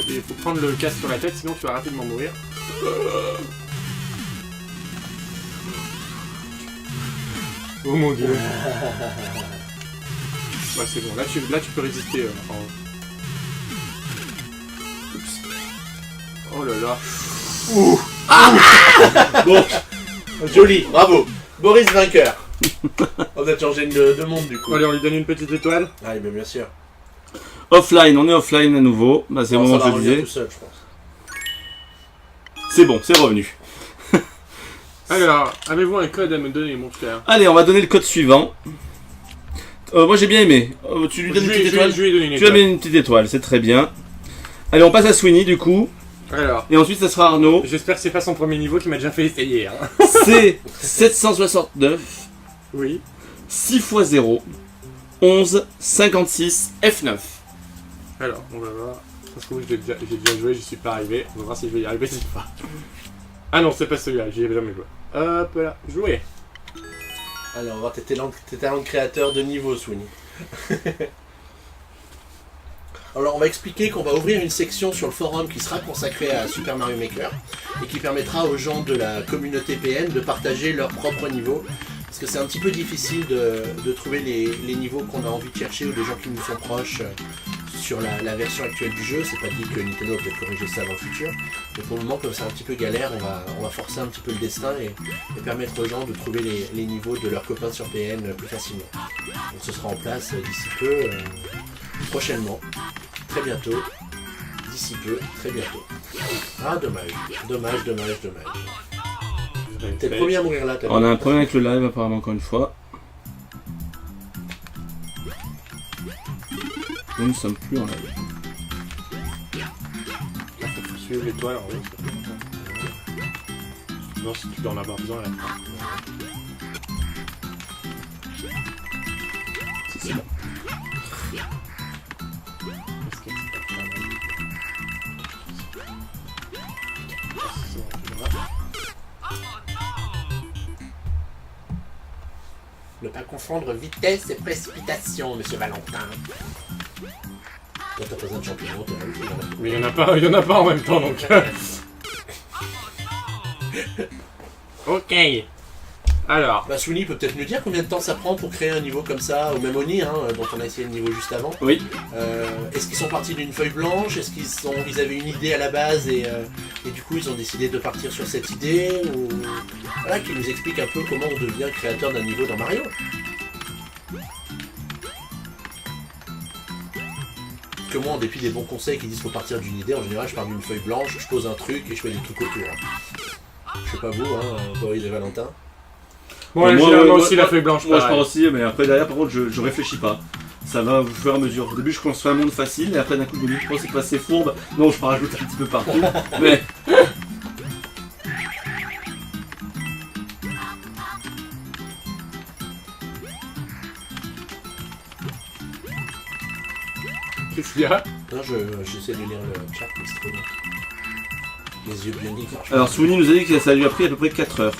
il faut prendre le casque sur la tête, sinon tu vas rapidement mourir. Oh mon dieu. Ouais, c'est bon, là tu peux résister. Oups. Oh là là. Ouh. Ah. Bon, joli, bravo. Boris vainqueur. On a changé de monde du coup. Allez, on lui donne une petite étoile. Ah, bien sûr. Offline, on est offline à nouveau. Bah, c'est le moment que je disais. Tout seul, je pense. C'est bon, c'est revenu. Alors, avez-vous un code à me donner, mon frère? Allez, on va donner le code suivant. Moi j'ai bien aimé. Tu lui donnes une petite étoile? Je lui ai donné une Tu lui as étoile. mis une petite étoile, c'est très bien. Allez, on passe à Sweeney du coup. Alors, Et ensuite, ça sera Arnaud. j'espère que c'est pas son premier niveau qui m'a déjà fait essayer. Hein. C'est 769 Oui. 6 x 0 11 56 F9. Alors, on va voir. Ça se trouve, j'ai déjà joué, j'y suis pas arrivé. On va voir si je vais y arriver cette fois. Ah non, c'est pas celui-là, j'y ai jamais joué. Hop là, jouer. Allez, on va voir tes talents de créateur de niveau, Sweeney. Alors, on va expliquer qu'on va ouvrir une section sur le forum qui sera consacrée à Super Mario Maker et qui permettra aux gens de la communauté PN de partager leur propre niveau. Parce que c'est un petit peu difficile de trouver les niveaux qu'on a envie de chercher ou des gens qui nous sont proches sur la version actuelle du jeu. C'est pas dit que Nintendo va peut-être corriger ça dans le futur. Mais pour le moment, comme c'est un petit peu galère, on va forcer un petit peu le destin et permettre aux gens de trouver les niveaux de leurs copains sur PN plus facilement. Donc ce sera en place d'ici peu, prochainement, très bientôt, d'ici peu, très bientôt. Ah dommage. T'es le premier à mourir là, t'as On a un problème avec le live apparemment encore une fois. Nous ne sommes plus en live. Il faut suivre l'étoile en vrai. Non, si tu dois en avoir besoin là. C'est bon. Ne pas confondre vitesse et précipitation, monsieur Valentin. Toi, t'as pas besoin de champignons, t'as même plus. Mais il y en a pas en même temps donc. Ok. Alors. Bah, Sweeney peut peut-être nous dire combien de temps ça prend pour créer un niveau comme ça, ou même Oni, hein, dont on a essayé le niveau juste avant. Oui. Est-ce qu'ils sont partis d'une feuille blanche? Est-ce qu'ils avaient une idée à la base et du coup ils ont décidé de partir sur cette idée ou... Voilà, qui nous explique un peu comment on devient créateur d'un niveau dans Mario. Parce que moi, en dépit des bons conseils qui disent qu'il faut partir d'une idée, en général je pars d'une feuille blanche, je pose un truc et je fais des trucs autour. Je sais pas vous, hein, Boris et Valentin. Bon, moi aussi la feuille blanche. Moi je pars aussi, mais après derrière par contre je réfléchis pas. Ça va au fur et à mesure. Au début je construis un monde facile et après d'un coup je me dis je pense que c'est pas assez fourbe. Non, je peux rajouter un petit peu partout. Mais Qu'est-ce qu'il y a? Non, j'essaie de lire le chat, mais c'est trop bien. Les yeux bioniques. alors Sweeney nous a dit que ça lui a pris à peu près 4 heures.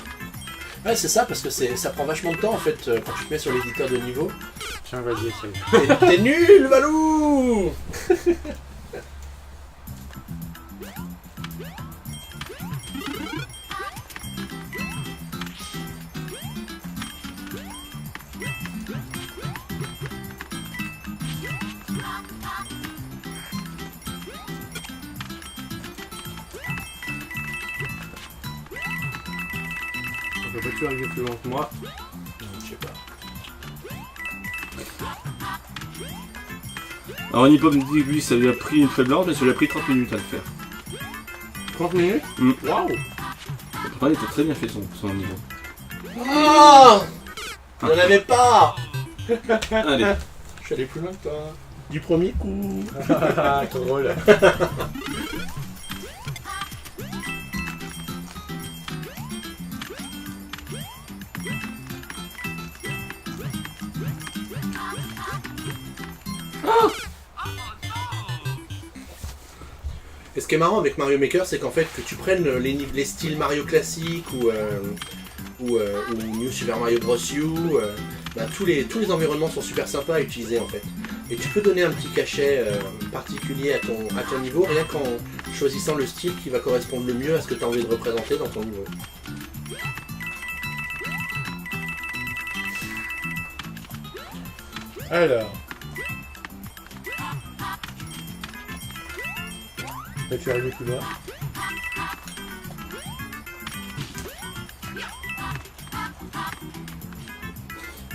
Ouais, c'est ça, parce que ça prend vachement de temps en fait quand tu te mets sur l'éditeur de niveau. Tiens, vas-y, essaye. T'es nul, Valou! Peux-tu arriver plus loin que moi? Je sais pas. Alors Nipop me dit que lui ça lui a pris une feuille blanche mais ça lui a pris 30 minutes à le faire. 30 minutes? Waouh! Pourtant il était très bien fait son niveau. Oh! J'en avais pas! Allez. Je suis allé plus loin que toi. Du premier coup. Ah, trop drôle. Et ce qui est marrant avec Mario Maker, c'est qu'en fait, que tu prennes les styles Mario classique ou New Super Mario Bros. U, bah, tous les environnements sont super sympas à utiliser en fait. Et tu peux donner un petit cachet particulier à ton niveau, rien qu'en choisissant le style qui va correspondre le mieux à ce que tu as envie de représenter dans ton niveau. Alors. Peux-tu arriver plus loin?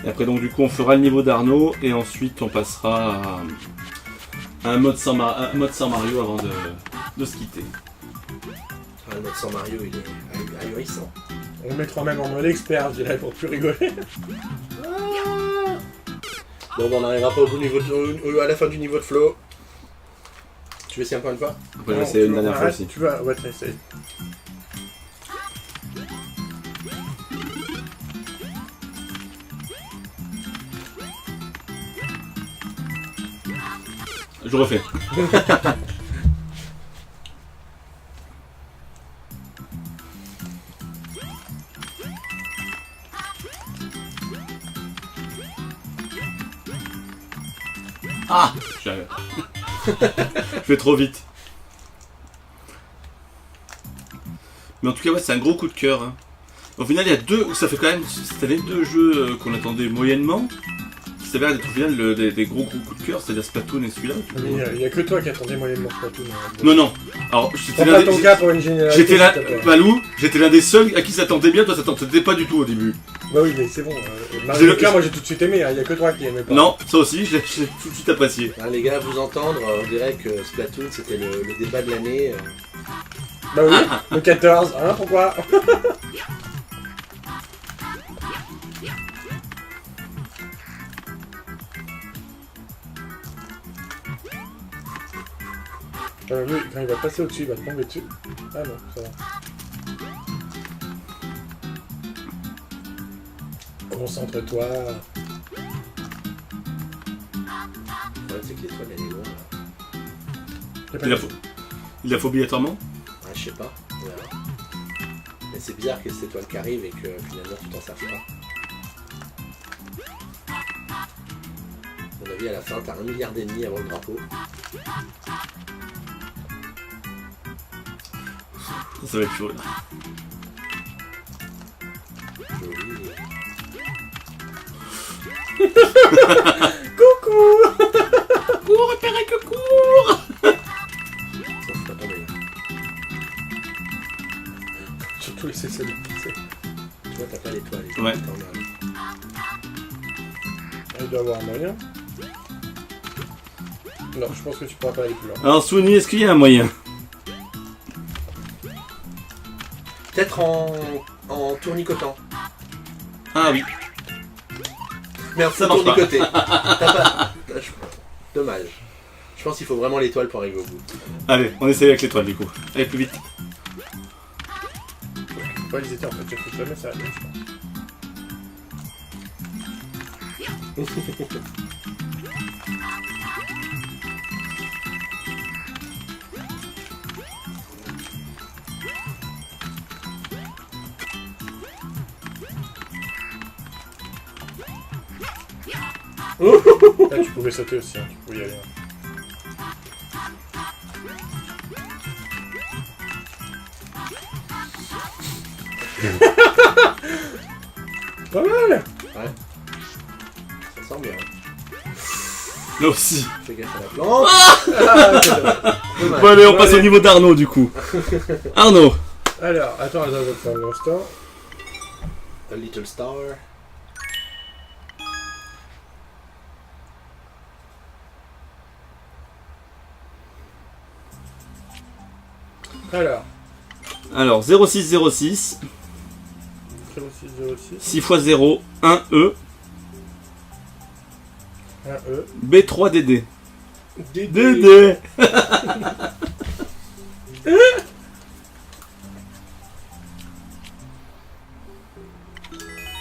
Et après donc du coup on fera le niveau d'Arnaud et ensuite on passera à un mode sans, Mario avant de se quitter. Ah, le mode sans Mario, il est ahurissant. On mettra même en mode expert, je dirais, pour plus rigoler. Bon, on n'arrivera pas à la fin du niveau de flow. Tu veux essayer encore une fois? Après je vais essayer une dernière fois aussi. Tu vas, ouais, tu vas essayer. Je refais. Ah, j'arrive. Je fais trop vite. Mais en tout cas, ouais, c'est un gros coup de cœur. Hein. Au final, il y a deux. Ça fait quand même. C'était les deux jeux qu'on attendait moyennement. Ça s'avère être au final des gros coups de cœur, c'est-à-dire Splatoon et celui-là. Il n'y a que toi qui attendais moyennement Splatoon. Non, non. Alors, Prends pas ton cas pour une généralité. J'étais là, Balou, j'étais l'un des seuls à qui ça tentait bien, toi ça tentait pas du tout au début. Bah oui, mais c'est bon. Mario Kart, moi j'ai tout de suite aimé, il n'y a que toi qui aimais pas. Non, ça aussi, j'ai tout de suite apprécié. Ah, les gars, à vous entendre, on dirait que Splatoon c'était le débat de l'année. Bah oui, le 14, hein, pourquoi? Lui, quand il va passer au-dessus, il va te tomber dessus. Ah non, ça va. Concentre-toi. Le problème, c'est que l'étoile elle est loin là. Il a faut obligatoirement. Ah, je sais pas, on verra. Mais c'est bizarre que cette étoile qui arrive et que finalement tu t'en sers pas. À mon avis, à la fin, t'as 1,5 milliard avant le drapeau. Ça va être chaud là. Joli. Coucou. Cours, Pérec, cours. Ça, c'est pas tombé. Surtout laisser ça de pisser. Tu vois, t'as pas l'étoile. Ouais. Il doit avoir un moyen. Non, je pense que tu pourras pas aller plus loin. Alors, Souni, est-ce qu'il y a un moyen? Peut-être en tournicotant. Ah oui. Merde, Ça marche pas. tournicoté. Dommage. Je pense qu'il faut vraiment l'étoile pour arriver au bout. Allez, on essaye avec l'étoile du coup. Allez, plus vite. Faut pas hésiter en fait, je trouve jamais ça va bien, je pense. Là tu pouvais sauter aussi, hein, tu pouvais y aller. Pas mal. Ouais. Ça sent bien. Là aussi. Fais gaffe à la plante. Dommage. Bon, allez, on passe Allez. au niveau d'Arnaud du coup. Arnaud. Alors, attends, je vais faire l'instant. A little star. Alors, 0606, 0606, 6 x 0, 1E, 1E. B3DD. DD.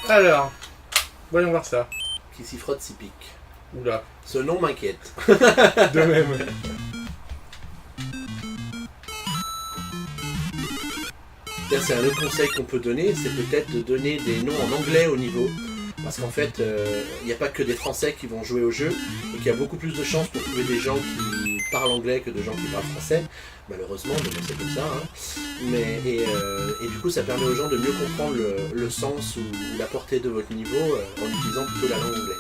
Alors, voyons voir ça. Qui s'y frotte s'y pique. Oula, Ce nom m'inquiète. de même. C'est un autre conseil qu'on peut donner, c'est peut-être de donner des noms en anglais au niveau. Parce qu'en fait, il n'y a pas que des Français qui vont jouer au jeu, et qu'il y a beaucoup plus de chances pour trouver des gens qui parlent anglais que de gens qui parlent français, malheureusement, mais bon, c'est comme ça. Hein. Et du coup, ça permet aux gens de mieux comprendre le sens ou la portée de votre niveau en utilisant plutôt la langue anglaise.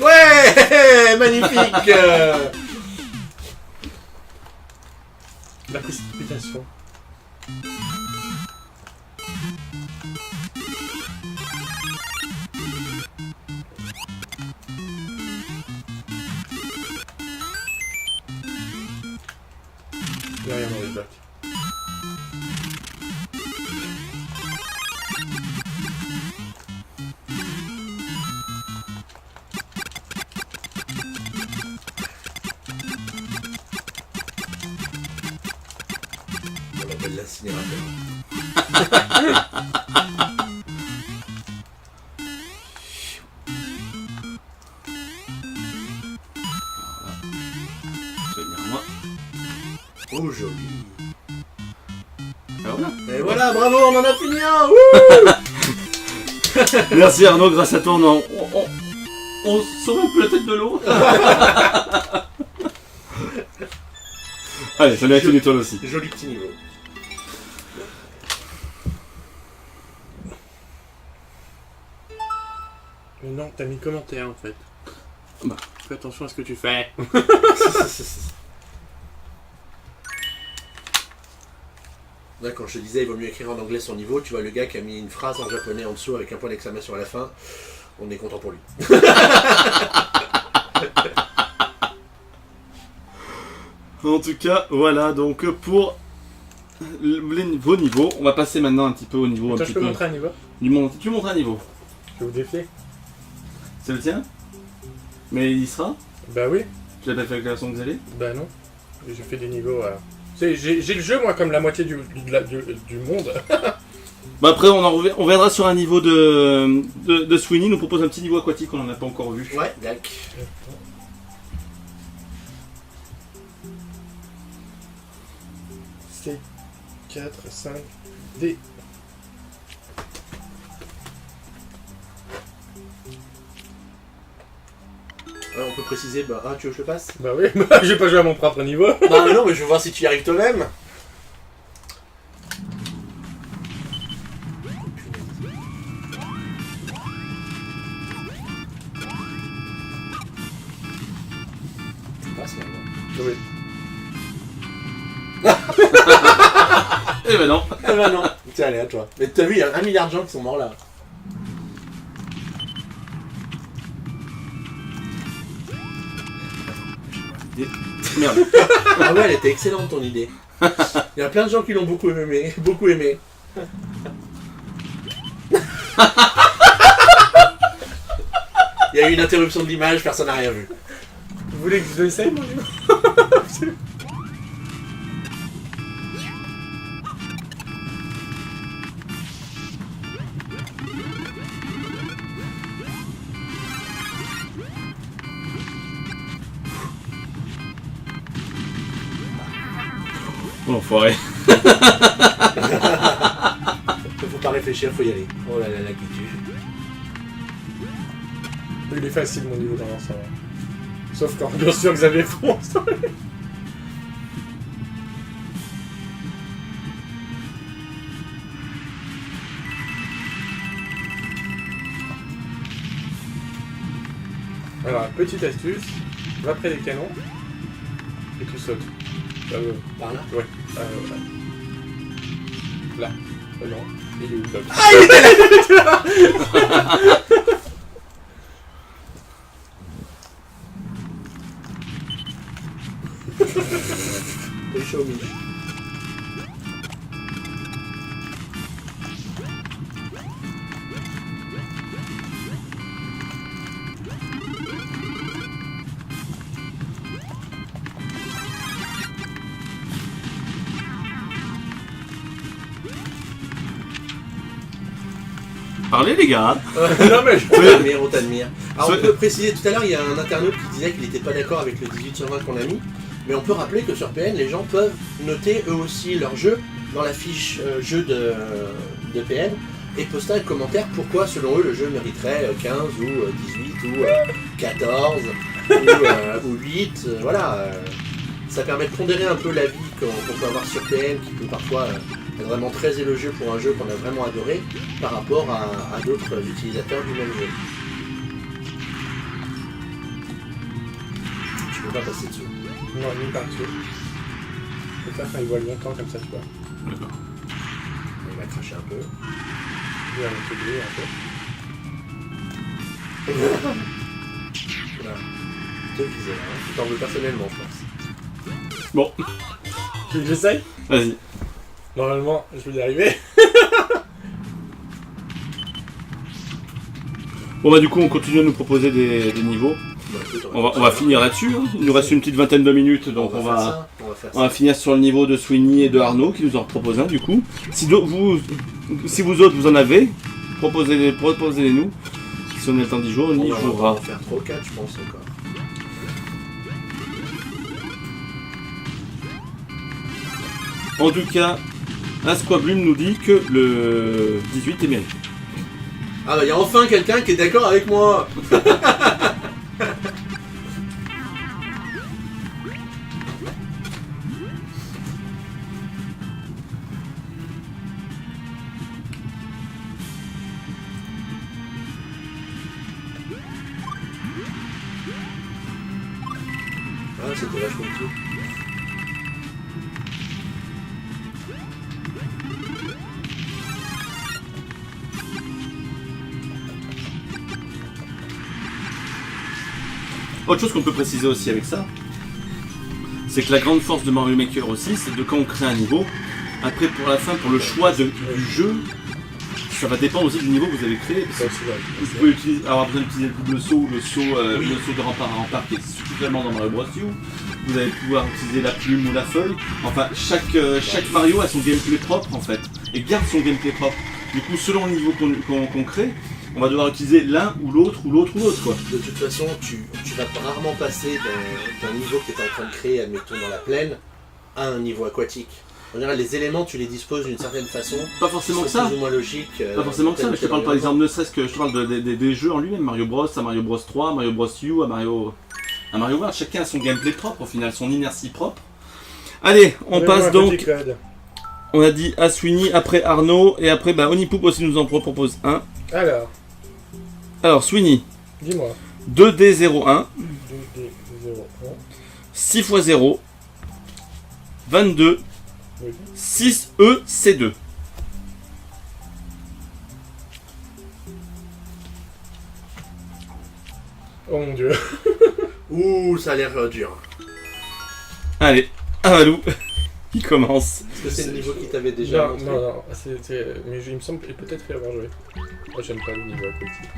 Ouais, magnifique. La précipitation. Il n'y a rien dans les blocs. On l'appelle l'incinérateur. Ça va venir à moi. Oh, joli. Alors voilà. Et voilà, bravo, on en a fini un. Wouh. Merci Arnaud, grâce à toi on sauve un peu la tête de l'eau. Allez, ça mérite une étoile aussi. Joli petit niveau. Mais non, t'as mis commentaire en fait. Bah. Fais attention à ce que tu fais. Là, quand je te disais, il vaut mieux écrire en anglais son niveau, tu vois le gars qui a mis une phrase en japonais en dessous avec un point d'exclamation à la fin, on est content pour lui. En tout cas, voilà donc pour vos niveaux. On va passer maintenant un petit peu au niveau. Attends, je peux montrer un niveau? Tu montres un niveau. Je vais vous défier. C'est le tien? Mais il y sera? Bah oui. Tu l'as pas fait avec la version que vous allez? Bah non. J'ai fait des niveaux. J'ai le jeu moi comme la moitié du monde. Bah après on reviendra sur un niveau de Sweeney. Il nous propose un petit niveau aquatique qu'on n'en a pas encore vu. Ouais, d'accord. C'est 4, 5, D. On peut préciser, bah, tu veux que je le passe? Bah oui, j'ai pas joué à mon propre niveau. Bah non, mais je veux voir si tu y arrives toi-même. Tu passes là, non? Oui. Eh ben non. Ah bah non. Tiens, allez, à toi. Mais t'as vu, il y a 1 milliard de gens qui sont morts là. Merde. Ah ouais, elle était excellente ton idée. Il y a plein de gens qui l'ont beaucoup aimé. Beaucoup aimé. Il y a eu une interruption de l'image, personne n'a rien vu. Vous voulez que je l'essaye mon niveau? Oh l'enfoiré. Faut pas réfléchir, faut y aller. Oh là là là, qui tue. Il est facile mon niveau dans l'ensemble. Sauf quand bien sûr Xavier fonce. Alors, petite astuce, va près des canons et tu sautes. Par là? Ouais. Là. Non. Il est où le bloc? Ah, il était là. C'est chaud, Mich. Parlez les gars. Non mais On t'admire. Alors on peut préciser, tout à l'heure il y a un internaute qui disait qu'il n'était pas d'accord avec le 18/20 qu'on a mis, mais on peut rappeler que sur PN, les gens peuvent noter eux aussi leur jeu dans la fiche jeu de PN et poster un commentaire pourquoi selon eux le jeu mériterait 15 ou 18 ou 14 ou 8, voilà. Ça permet de pondérer un peu l'avis qu'on peut avoir sur PN qui peut parfois être vraiment très élogieux pour un jeu qu'on a vraiment adoré par rapport à d'autres utilisateurs du même jeu. Tu peux pas passer dessus. non, même pas dessus. Je peux faire quand il voit longtemps comme ça, tu vois. D'accord. Il va cracher un peu. Il va monter bleu un peu. Voilà. Te viser là, hein. Tu t'en veux personnellement, je pense. Bon, J'essaye. vas-y. Normalement, je vais y arriver. Bon bah du coup on continue à nous proposer des niveaux. Bah, écoute, On va finir là-dessus, hein. Il nous reste une petite vingtaine de minutes, donc on va faire finir sur le niveau de Sweeney et de Arnaud qui nous en proposent un du coup. Si vous autres vous en avez, proposez-les nous. Si on a le temps d'y jouer, on y On va jouera. en faire 3 ou 4 je pense encore. En tout cas, Asquablume nous dit que le 18 est bien. Ah bah il y a enfin quelqu'un qui est d'accord avec moi. Ah c'était vachement cool. Autre chose qu'on peut préciser aussi avec ça, c'est que la grande force de Mario Maker aussi, c'est de quand on crée un niveau, après pour la fin, pour le choix du jeu, ça va dépendre aussi du niveau que vous avez créé. Parce que vous pouvez avoir besoin d'utiliser le double saut ou le saut de rempart à rempart qui est suffisamment dans Mario Bros. U. Vous allez pouvoir utiliser la plume ou la feuille. Enfin, chaque Mario a son gameplay propre en fait, et garde son gameplay propre. Du coup, selon le niveau qu'on crée, on va devoir utiliser l'un ou l'autre quoi. De toute façon, tu vas rarement passer d'un niveau que tu es en train de créer, admettons dans la plaine, à un niveau aquatique. En général, les éléments, tu les disposes d'une certaine façon. Pas forcément que c'est ça. plus ou moins logique. Pas forcément que ça, mais je te parle par exemple, ne serait-ce que je te parle des jeux en lui-même, Mario Bros, à Mario Bros 3, Mario Bros U, à Mario World, chacun a son gameplay propre au final, son inertie propre. Allez, on passe donc, on a dit à Sweeney, après Arnaud, et après Onipoop aussi nous en propose un. Alors Sweeney, Dis-moi. 2D01, 2D01, 6 x 0, 22, oui. 6EC2. Oh mon dieu. Ouh, ça a l'air dur. Allez, Avalou, qui commence. Est-ce que c'est le niveau qui t'avait déjà Non, montré? non, mais il me semble peut-être y avoir joué. Moi j'aime pas le niveau aquatique.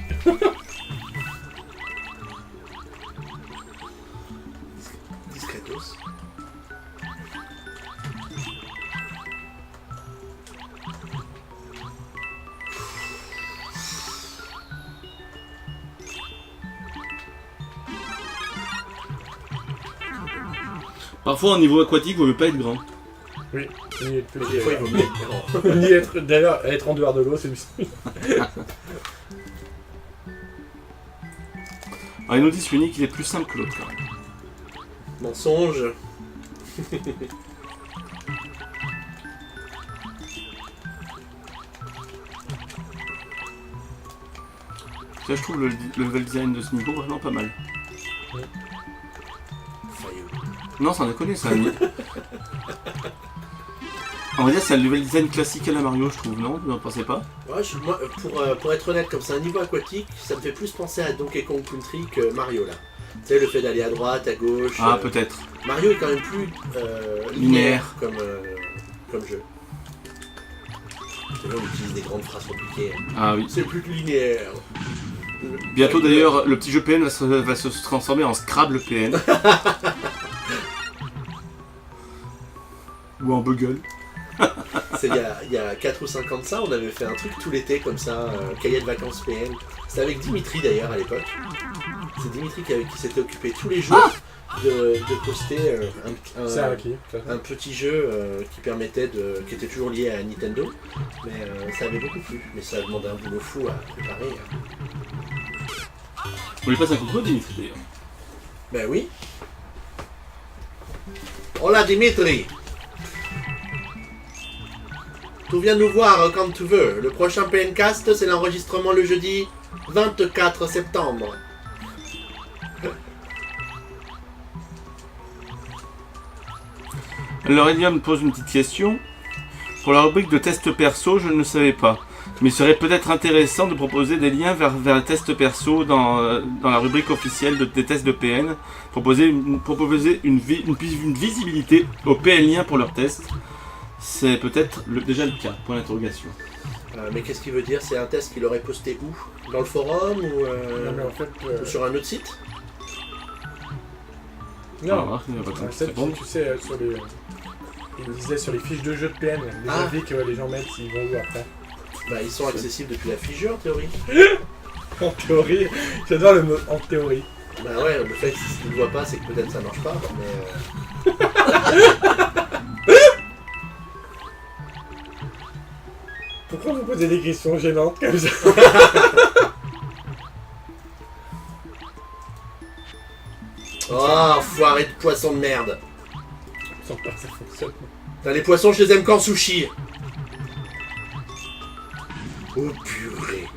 Discretos. Parfois, au niveau aquatique, il ne veut pas être grand. Oui, ni être Mais petit. des fois, il vaut mieux être grand. Ni être, d'ailleurs, être en dehors de l'eau, c'est lui. Alors, il nous dit Sweeney qu'il est plus simple que l'autre quand même. Mensonge. Là, je trouve le level design de ce niveau vraiment pas mal. Faillot. Non, sans déconner, c'est un... On va dire c'est un level design classique à la Mario, je trouve, non? Vous n'en pensez pas? Ouais, moi, pour être honnête, comme c'est un niveau aquatique, ça me fait plus penser à Donkey Kong Country que Mario là. Tu sais, le fait d'aller à droite, à gauche. Ah, peut-être. Mario est quand même plus linéaire comme jeu. C'est là où on utilise des grandes phrases compliquées. Ah oui. C'est plus linéaire. Bientôt d'ailleurs, le petit jeu PN va se transformer en Scrabble PN. Ou en Bugle. C'est il y a 4 ou 5 ans de ça, on avait fait un truc tout l'été comme ça, cahier de vacances PN. C'était avec Dimitri d'ailleurs à l'époque. C'est Dimitri qui s'était occupé tous les jours de poster un petit jeu qui permettait qui était toujours lié à Nintendo. Mais ça avait beaucoup plu. Mais ça demandait un boulot fou à préparer. On lui passe un coucou, Dimitri d'ailleurs. Ben oui. Hola Dimitri. Tu viens nous voir quand tu veux. Le prochain PNcast, c'est l'enregistrement le jeudi 24 septembre. Alors Elia me pose une petite question. Pour la rubrique de test perso, je ne le savais pas. Mais il serait peut-être intéressant de proposer des liens vers les tests perso dans la rubrique officielle des tests de PN. Proposer une visibilité aux PNiens pour leurs tests. C'est peut-être déjà le cas, point d'interrogation. Mais qu'est-ce qu'il veut dire? C'est un test qu'il aurait posté où? Dans le forum ou, Non, mais en fait, ou sur un autre site? non. Ah, il va pas En te fait, répondre. tu sais, il disait sur les fiches de jeu de PN, les avis que les gens mettent s'ils vont où après. Bah, ils sont accessibles depuis la fiche jeu en théorie. En théorie, j'adore le mot en théorie. Bah ouais, le fait qu'ils ne le voient pas, c'est que peut-être ça marche pas, mais... Pourquoi vous posez des questions gênantes comme ça? Oh, foiré de poisson de merde. Sans pas que ça fonctionne. Putain, les poissons, je les aime qu'en sushi. Oh purée.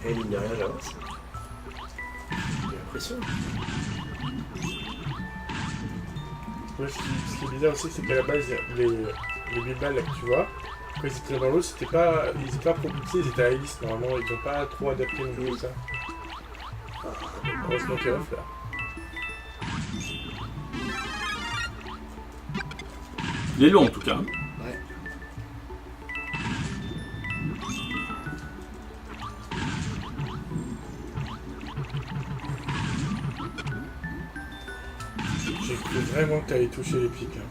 Eh, mine de rien, j'avance. J'ai l'impression. Moi, ce qui est bizarre aussi, c'est qu'à la base, les billes-balles là que tu vois, quand ils étaient dans l'eau, ils étaient pas propulsés, ils étaient à hélice normalement, ils n'ont pas trop adapté non plus ça. Heureusement qu'il est off là. Il est long en tout cas. Ouais. J'ai cru vraiment que t'allais toucher les pics. Hein.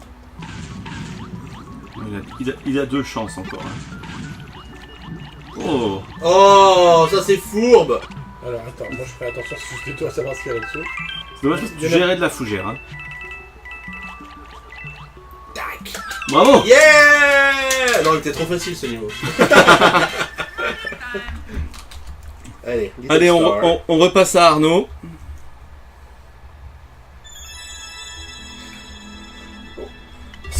Il a 2 chances encore. Hein. Oh, Oh, ça c'est fourbe. Alors attends, moi je ferai attention si je détourne à savoir ce qu'il y a là-dessous. c'est dommage parce que tu gérais de la fougère. Hein. Tac. Bravo. Yeah. Non, il était trop facile ce niveau. Allez, Allez, on repasse à Arnaud.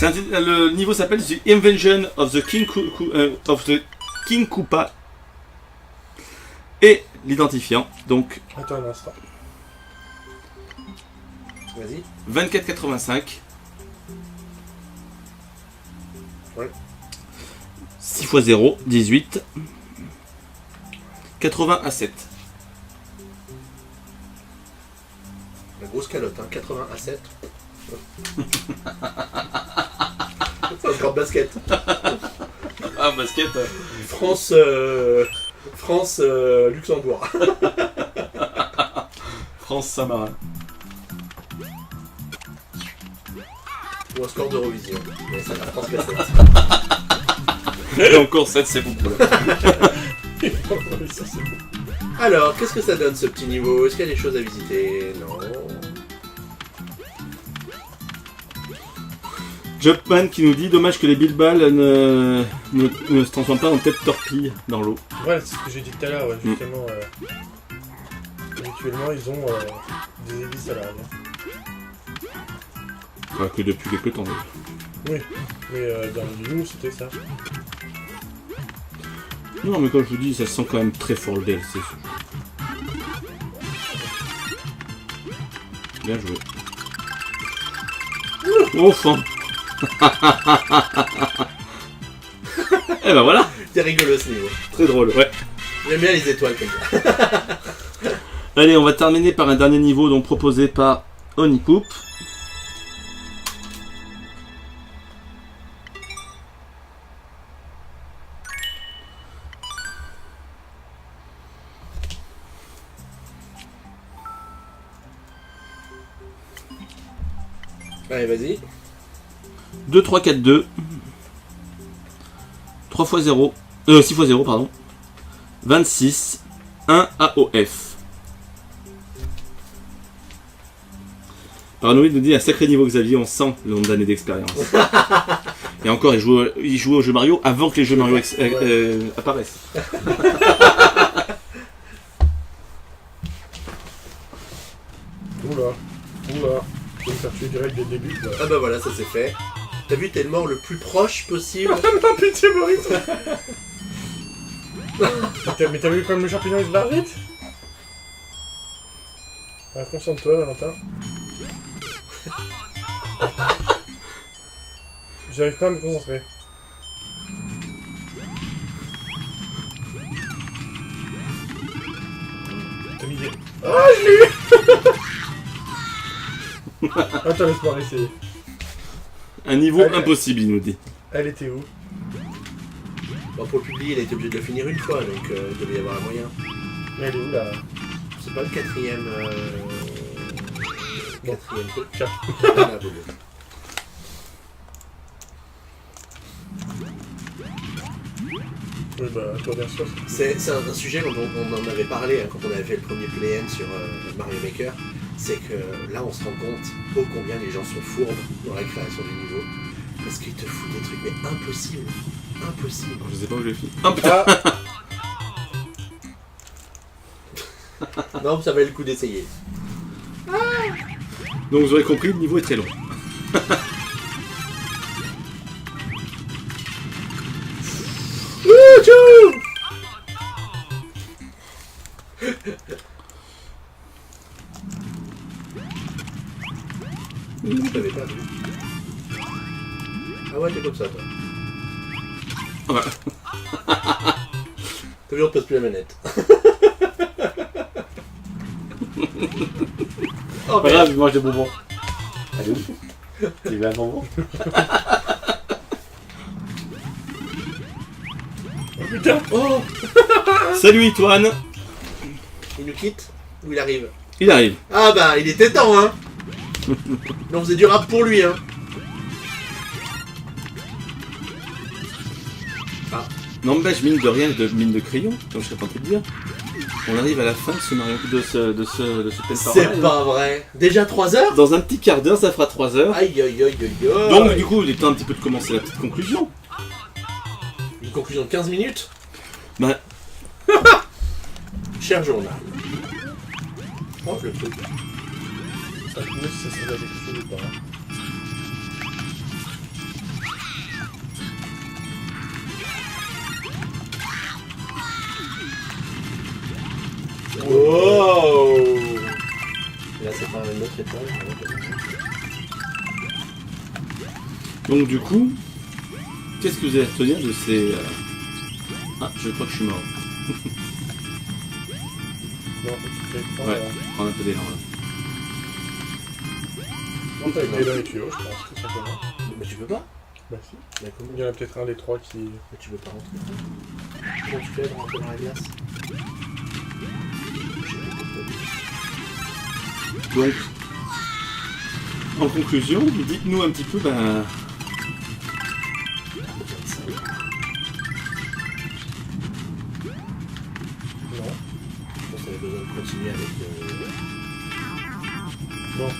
Le niveau s'appelle The Invention of the King Koopa et l'identifiant, donc Attends un instant. Vas-y. 2485. Ouais. 6 x 0, 18. 80 à 7. La grosse calotte, hein, 80 à 7. C'est encore basket. Ah, basket. France, Luxembourg. France Samarin. Ou un score d'Eurovision. Mais ça la France basket. Et encore 7, c'est beaucoup. Là. Alors, qu'est-ce que ça donne ce petit niveau? Est-ce qu'il y a des choses à visiter? Non. Jumpman qui nous dit dommage que les billes-balles ne se transforment pas en tête torpille dans l'eau. Ouais, c'est ce que j'ai dit tout à l'heure, ouais, justement. Habituellement, ils ont des hélices à l'arrière. Enfin, que depuis quelques temps. Oui, mais dans le nous, c'était ça. Non, mais comme je vous dis, ça sent quand même très fort le DLC. Bien joué. Enfin. Et ben voilà. C'est rigolo ce niveau. Très drôle, ouais. J'aime bien les étoiles comme ça. Allez, on va terminer par un dernier niveau donc proposé par Onipoop. Allez, vas-y. 2, 3, 4, 2. 3 x 0. 6 x 0, pardon. 26. 1 AOF. Paranoïde nous dit un sacré niveau Xavier, on sent le nombre d'années d'expérience. Et encore, il joue au jeu Mario avant que les jeux Mario apparaissent. Oula. Je vais me faire tuer direct dès le début. Là. Ah bah voilà, ça c'est fait. T'as vu, t'es mort le plus proche possible. Non, pitié, Maurice. Mais t'as vu quand même le champignon il se barre vite. Ah, concentre-toi, Valentin. J'arrive pas à me concentrer. T'as mis des... Ah, je l'ai eu. Attends, laisse-moi essayer. Un niveau Allez. impossible, il nous dit. Elle était où? Bon, pour le public, il a été obligé de le finir une fois, donc il devait y avoir un moyen. Mais elle est où là? C'est pas le quatrième... Non. Quatrième truc. Tiens. Voilà, bobo. Oui, bah, toi, bien sûr. C'est un sujet dont on en avait parlé hein, quand on avait fait le premier play-in sur Mario Maker. C'est que là, on se rend compte ô combien les gens sont fourbes dans la création du niveau. Parce qu'ils te foutent des trucs, mais impossible. Impossible. Je sais pas où je l'ai fait. Oh putain. Non, ça valait le coup d'essayer. Donc vous aurez compris, le niveau est très long. Je t'avais pas vu. Ah ouais, t'es comme ça, toi. Ouais. T'as vu, on te passe plus la manette. Oh, Pas grave, je mange des bonbons. Allez où? Tu veux un bonbon? Oh putain. Oh, Salut Itoine. il nous quitte ou il arrive? Il arrive. Ah bah, il était temps, hein. Mais on faisait du rap pour lui, hein. N'empêche, mine de rien, mine de crayon, comme je serais tenté de dire. On arrive à la fin de ce Mario, de ce Pen C'est pas vrai. Déjà 3 heures? Dans un petit quart d'heure, ça fera 3 heures. Aïe aïe aïe aïe aïe. Donc du coup, il est temps un petit peu de commencer la petite conclusion. Une conclusion de 15 minutes? Bah, Cher journal. Oh, le truc. Ça me demande si ça serait quelque chose ou pas. Wow. Et là, c'est pas une autre étoile. donc du coup, qu'est-ce que vous allez retenir de ces... Ah, je crois que je suis mort. Non, tu fais prendre. Ouais, prendre un peu d'élan là. Non, t'as été dans les tuyaux, je pense, tout simplement. Mais tu peux pas? Bah si. Bah comment? Il y en a peut-être un des trois qui... Mais tu peux pas rentrer. Comment tu fais pour rentrer dans la glace? Donc, en conclusion, dites-nous un petit peu, ben... Non. Je pense qu'on avait besoin de continuer avec Bon.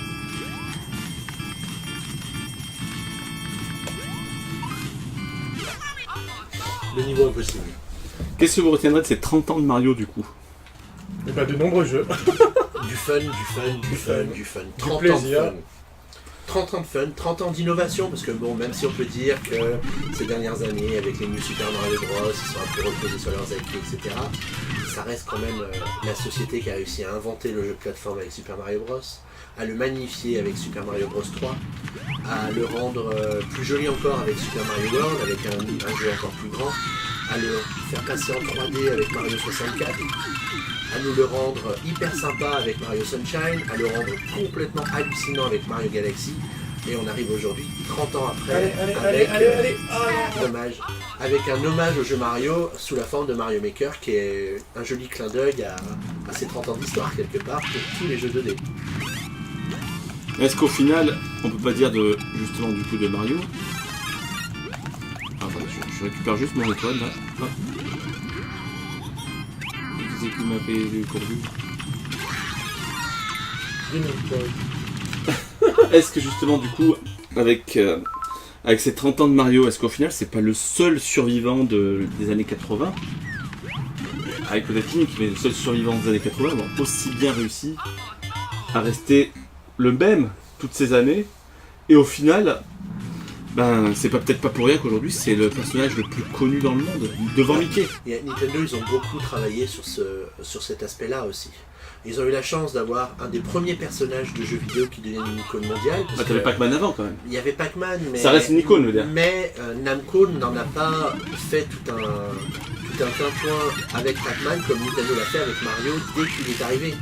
le niveau impossible. Qu'est-ce que vous retiendrez de ces 30 ans de Mario du coup? Et bah de nombreux jeux. Du fun, du fun, du fun, du fun. 30 ans de plaisir. fun. 30 ans de fun, 30 ans d'innovation, parce que bon, même si on peut dire que ces dernières années, avec les New Super Mario Bros, ils sont un peu reposés sur leurs acquis, etc., ça reste quand même la société qui a réussi à inventer le jeu de plateforme avec Super Mario Bros, à le magnifier avec Super Mario Bros 3, à le rendre plus joli encore avec Super Mario World, avec un jeu encore plus grand, à le faire passer en 3D avec Mario 64, à nous le rendre hyper sympa avec Mario Sunshine, à le rendre complètement hallucinant avec Mario Galaxy, et on arrive aujourd'hui, 30 ans après, avec avec un hommage au jeu Mario sous la forme de Mario Maker, qui est un joli clin d'œil à ces 30 ans d'histoire quelque part pour tous les jeux 2D. Est-ce qu'au final, on peut pas dire de justement du coup de Mario? Ah, attendez, je récupère juste mon étoile là. Hop. Qui c'est qui m'a fait le courbu? Est-ce que justement du coup, avec ces 30 ans de Mario, est-ce qu'au final c'est pas le seul survivant des années 80? Avec peut-être Link, mais le seul survivant des années 80 avoir aussi bien réussi à rester le même toutes ces années, et au final, ben c'est peut-être pas pour rien qu'aujourd'hui c'est le personnage le plus connu dans le monde, devant Mickey. Et Nintendo, ils ont beaucoup travaillé sur cet aspect-là aussi. Ils ont eu la chance d'avoir un des premiers personnages de jeux vidéo qui deviennent une icône mondiale. Ah, t'avais Pac-Man avant quand même. Il y avait Pac-Man, mais... Ça reste une icône, je veux dire. Mais Namco n'en a pas fait tout un tintouin avec Pac-Man comme Nintendo l'a fait avec Mario dès qu'il est arrivé.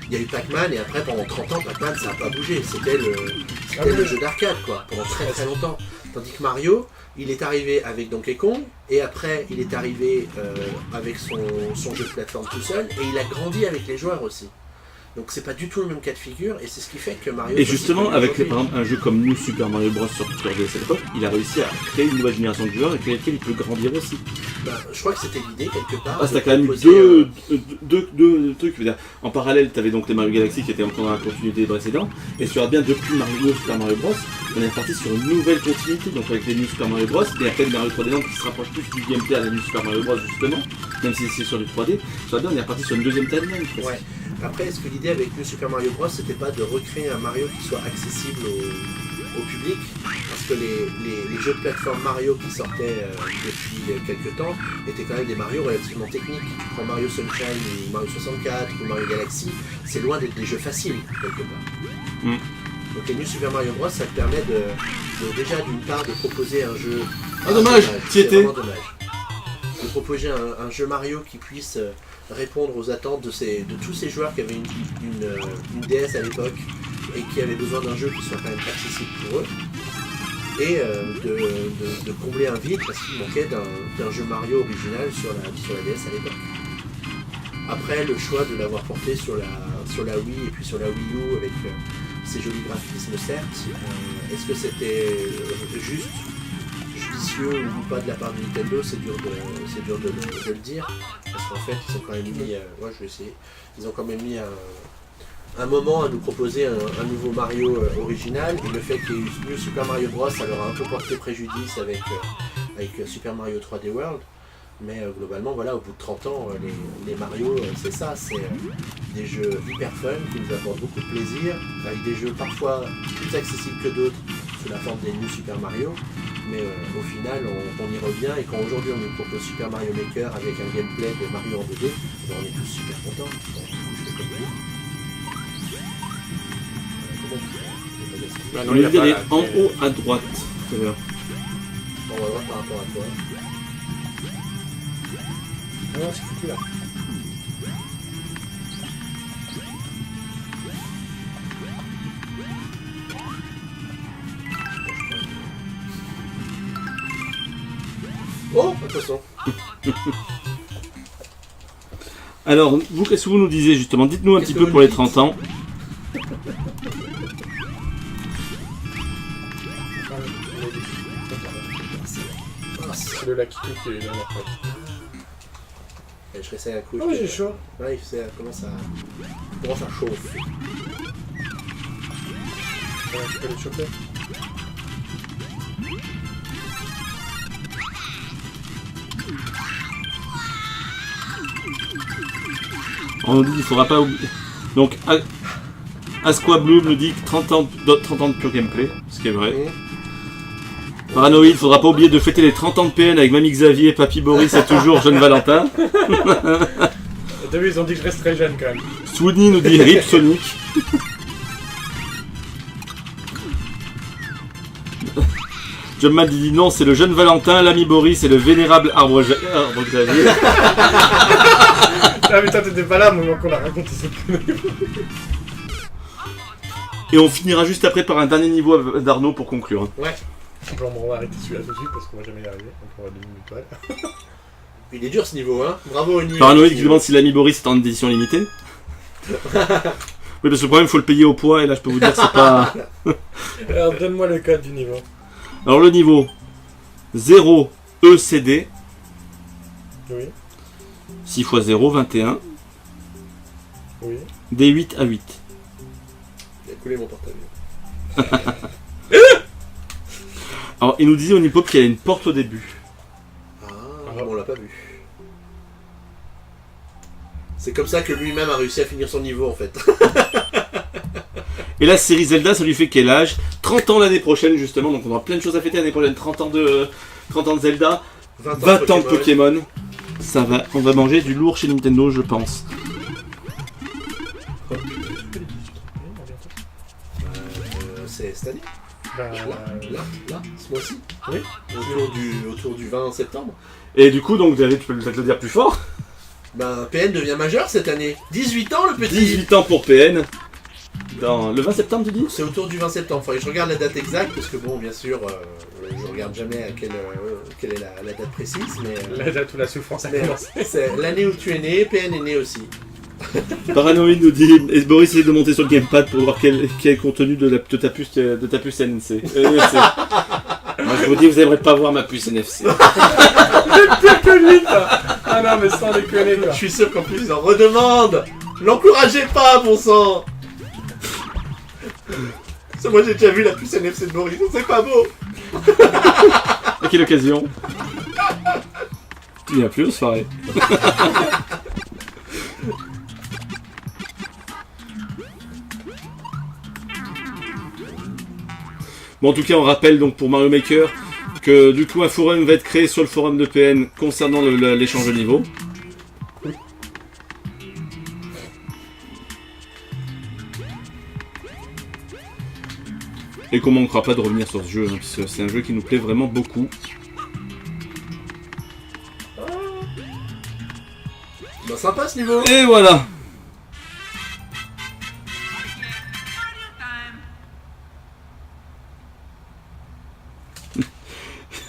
Il y a eu Pac-Man et après pendant 30 ans, Pac-Man ça n'a pas bougé. C'était le jeu d'arcade quoi, pendant très très longtemps. Tandis que Mario, il est arrivé avec Donkey Kong et après il est arrivé avec son jeu de plateforme tout seul et il a grandi avec les joueurs aussi. Donc c'est pas du tout le même cas de figure et c'est ce qui fait que Mario... Et justement, avec par exemple un jeu comme New Super Mario Bros sur Super DS à l'époque, il a réussi à créer une nouvelle génération de joueurs avec lesquels il peut grandir aussi. Ben, je crois que c'était l'idée quelque part. Ah, c'était quand même deux trucs. Je veux dire, en parallèle, tu avais donc les Mario Galaxy qui étaient encore dans la continuité des précédents. Et tu regardes bien, depuis Mario Super Mario Bros, on est parti sur une nouvelle continuité. Donc avec les New Super Mario Bros, et après le Mario 3D Land qui se rapproche plus du gameplay à la New Super Mario Bros justement, même si c'est sur du 3D. Tu regardes bien, on est reparti sur une deuxième timeline. Ouais. Après, est-ce que l'idée avec New Super Mario Bros, c'était pas de recréer un Mario qui soit accessible au public? Parce que les jeux de plateforme Mario qui sortaient depuis quelques temps étaient quand même des Mario relativement techniques. Tu prends Mario Sunshine ou Mario 64 ou Mario Galaxy, c'est loin d'être des jeux faciles quelque part. Donc les New Super Mario Bros, ça te permet de déjà d'une part de proposer un jeu... Ah dommage, qui était dommage. De proposer un jeu Mario qui puisse répondre aux attentes de tous ces joueurs qui avaient une DS à l'époque et qui avaient besoin d'un jeu qui soit quand même accessible pour eux, et de combler un vide parce qu'il manquait d'un jeu Mario original sur la DS à l'époque. Après, le choix de l'avoir porté sur la Wii et puis sur la Wii U avec ses jolis graphismes certes, est-ce que c'était juste judicieux ou pas de la part de Nintendo? C'est dur de le dire, parce qu'en fait ils ont quand même mis, je vais essayer, ils ont quand même mis un moment à nous proposer un nouveau Mario original, et le fait qu'il y ait eu Super Mario Bros, ça leur a un peu porté préjudice avec Super Mario 3D World, mais globalement voilà, au bout de 30 ans, les Mario, c'est ça, c'est des jeux hyper fun qui nous apportent beaucoup de plaisir, avec des jeux parfois plus accessibles que d'autres sous la forme des New Super Mario. Mais au final, on y revient, et quand aujourd'hui on nous propose Super Mario Maker avec un gameplay de Mario en 2D, ben on est tous super contents. Donc, du coup, je fais comme vous. Bah, On lui dit d'aller en haut à droite. On va voir par rapport à toi. Ah non, c'est foutu là. Oh, attention. Alors, vous, qu'est-ce que vous nous disiez justement? Dites-nous un petit peu pour les 30 ans. C'est le Lucky qui est là. Je réessaye un coup. Oh, j'ai chaud. Ouais, comment ça chauffe. Ouais, tu peux les choper. On nous dit qu'il ne faudra pas oublier. Donc, Asquabloom nous dit que 30 ans de pure gameplay, ce qui est vrai. Paranoïde, il ne faudra pas oublier de fêter les 30 ans de PN avec Mamie Xavier, Papy Boris et toujours Jeune Valentin. T'as vu, ils ont dit que je reste très jeune quand même. Swoony nous dit RIP Sonic. Jumpman dit non, c'est le jeune Valentin, l'ami Boris et le vénérable Arbre Xavier. Ah mais toi t'étais pas là au moment qu'on a raconté cette connerie. Et on finira juste après par un dernier niveau d'Arnaud pour conclure. Ouais. Bon, on va arrêter celui-là tout de suite parce qu'on va jamais y arriver. Donc on va donner une étoile. Il est dur ce niveau, hein. Bravo, une nuit. Paranoïde qui demande si l'ami Boris est en édition limitée. Oui, parce que le problème, il faut le payer au poids, et là, je peux vous dire que c'est pas... Alors donne-moi le code du niveau. Alors, le niveau 0 ECD, Oui, 6 x 0, 21, oui. D8 à 8. Il a coulé mon portable. Alors, il nous disait au Nipop qu'il y a une porte au début. Ah, on l'a pas vu. C'est comme ça que lui-même a réussi à finir son niveau en fait. Et la série Zelda, ça lui fait quel âge? 30 ans l'année prochaine, justement, donc on aura plein de choses à fêter l'année prochaine. 30 ans de Zelda, 20 ans de Pokémon. Ça va, on va manger du lourd chez Nintendo, je pense. C'est cette année. Bah, Là, ce mois-ci. Oui. Autour du 20 septembre. Et du coup, donc, David, tu peux peut-être le dire plus fort. Ben, PN devient majeur cette année. 18 ans le petit. 18 ans pour PN. Dans le 20 septembre, tu dis? C'est autour du 20 septembre. Faudrait que je regarde la date exacte parce que bon, bien sûr, je regarde jamais à quelle est la date précise, mais la date où la souffrance a commencé. c'est l'année où tu es né. PN est né aussi. Paranoïde nous dit, et Boris essaie de monter sur le gamepad pour voir quel est le contenu de ta puce NFC. Moi je vous dis, vous n'aimerez pas voir ma puce NFC. Pire que lui, toi. Ah non, mais sans déconner, quoi. Je suis sûr qu'en plus ils en redemandent. L'encouragez pas, bon sang. Ça, moi j'ai déjà vu la puce NFC de Boris, c'est pas beau. À quelle occasion? Il n'y a plus aux soirées. Bon, en tout cas, on rappelle donc pour Mario Maker que du coup un forum va être créé sur le forum de PN concernant l'échange de niveau. Et qu'on manquera pas de revenir sur ce jeu, hein, puisque c'est un jeu qui nous plaît vraiment beaucoup. Bah sympa ce niveau. Et voilà.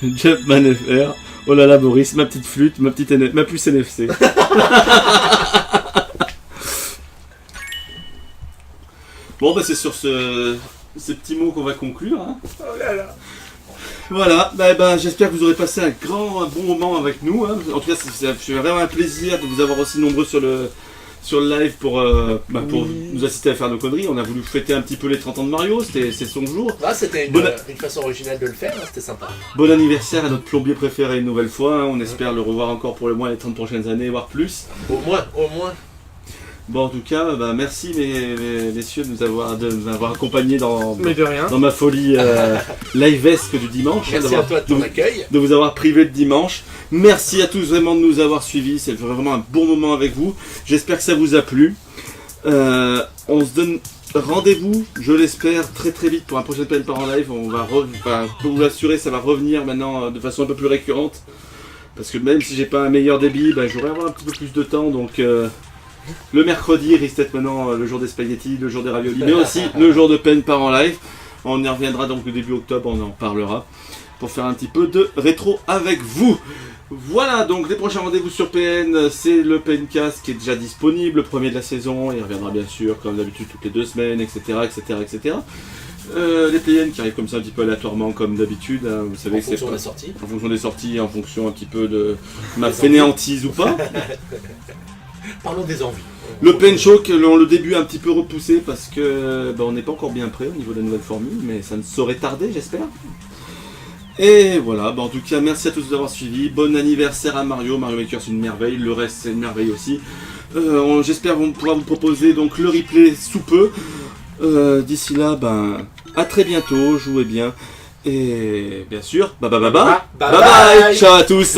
Jumpman FR. Oh là là Boris, ma petite flûte, ma puce NFC. Bon bah c'est sur ces petits mots qu'on va conclure. Hein. Oh là là. Voilà, bah, j'espère que vous aurez passé un bon moment avec nous. Hein. En tout cas, c'est vraiment un plaisir de vous avoir aussi nombreux sur le live pour nous assister à faire nos conneries. On a voulu fêter un petit peu les 30 ans de Mario, c'est son jour. Ah, c'était une façon originale de le faire, hein, c'était sympa. Bon anniversaire à notre plombier préféré une nouvelle fois. Hein. On espère le revoir encore pour le moins les 30 prochaines années, voire plus. Au moins. Bon, en tout cas, merci messieurs de m'avoir accompagné dans ma folie livesque du dimanche. Merci à toi de ton accueil. De vous avoir privé de dimanche. Merci à tous vraiment de nous avoir suivis. C'est vraiment un bon moment avec vous. J'espère que ça vous a plu. On se donne rendez-vous, je l'espère, très très vite pour un prochain PN par en live. On va pour vous l'assurer, ça va revenir maintenant de façon un peu plus récurrente. Parce que même si j'ai pas un meilleur débit, j'aurai avoir un petit peu plus de temps. Donc le mercredi risque d'être maintenant le jour des spaghettis, le jour des raviolis, mais aussi le jour de PN par en live. On y reviendra donc le début octobre, on en parlera pour faire un petit peu de rétro avec vous. Voilà, donc les prochains rendez-vous sur PN, c'est le PNcast qui est déjà disponible, le premier de la saison. Il reviendra bien sûr comme d'habitude toutes les 2 semaines, etc. Les PN qui arrivent comme ça un petit peu aléatoirement comme d'habitude, hein, vous savez En que c'est fonction pas... des sorties. En fonction des sorties, en fonction un petit peu de ma fainéantise ou pas. Parlons des envies. Le PN Show, on le début un petit peu repoussé parce que on n'est pas encore bien prêt au niveau de la nouvelle formule, mais ça ne saurait tarder, j'espère. Et voilà, en tout cas, merci à tous d'avoir suivi. Bon anniversaire à Mario. Mario Maker, c'est une merveille. Le reste, c'est une merveille aussi. J'espère qu'on pourra vous proposer donc le replay sous peu. D'ici là, à très bientôt. Jouez bien. Et bien sûr, bye. Ciao à tous.